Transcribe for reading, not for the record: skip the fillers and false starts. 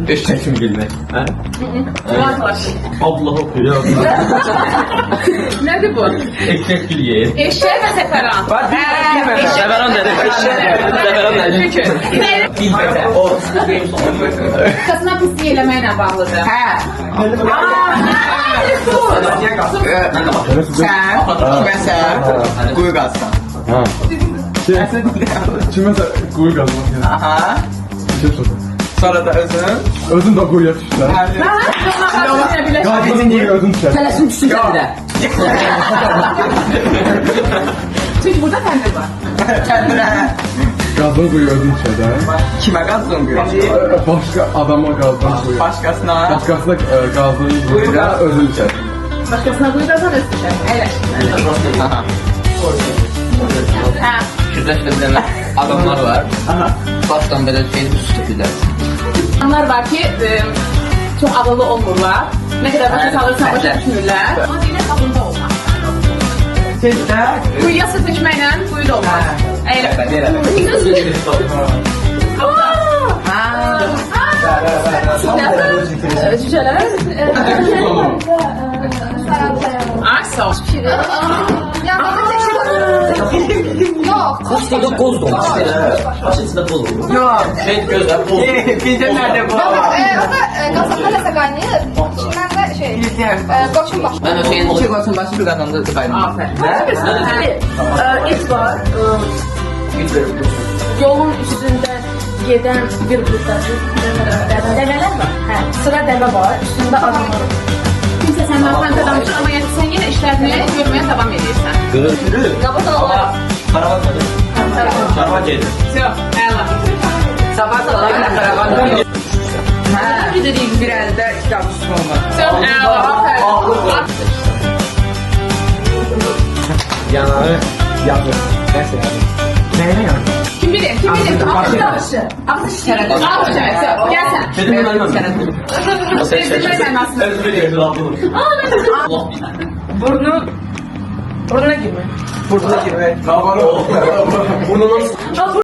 Eşek mi bilmek? Allah okuyor. Nədir bu? Eşek bilyeyi. Eşək və səfəran. Severan dedi. Severan dedi. Bilməkə. O. Qasına pislik eləməklə bağlıdır. Hə. Sən kiməsə quyu qazsan. Ha. Kiməsə quyu qazmaq yəni. Aha. Sonra da özün. Özün də quyuya düşsən. Qazın quyu özün düşər. Tələsin düşsün də. Çünki burada təndir var. Kəndinə. Qazın quyu özün düşər də. Kimə qazdın quyu? Başqa adama qazdan quyu. Başqasına. Başqasına qazın quyu özün düşər. Başqasına quyu qazan öz düşər. Əyləş. Hə. Kürdəşdə adamlar var. Başdan belə şey tuturlar. İnsanlar var ki, çox ağıllı olmurlar. Nə qədər başa salırsan başa düşmürlər. Amma deyilən qabında olmaz. Sizdə? Quyuya su tökməklə quyu da olmaz. Əyləş. Cücələr. Ay, sağ ol. Başında qoz da olmaz. Başında qoz olur. Yox. Şey gözlər qoz. Bizdə nerede bu? Orada qazanlarla qaynayır. İçindən də şey, qoçun başı. Mən Hüseyin İki qoçun başı bir qazanda qaynayır. Et var. Yolun üstünde gedən bir qrup dəvələr var. Hə, sıra dəvə var, üstündə adam var. Kimsə səndən fəndə danışır, amma yəni sən yenə işlərini görməyə davam edirsən. Görür. Qabı da olur. Karavan gedir. Karavan gedir. Yox, əla. Sabah da karavan. Hə. Bir əldə kitabı olmaz. Yox, əla. Yanağı yaxın. Nəsə yəni. Nəyinə yanır? Kim bilir, kim bilir? Ağzı daşı. Ağzı şişərək. Ağzı şişərək. Gəl sən. Dedim mən şərəf. Ezdirmək mənasını. Özür dilerim. Allah bilir. Burnuna girmək. Burada girmək. Burnunun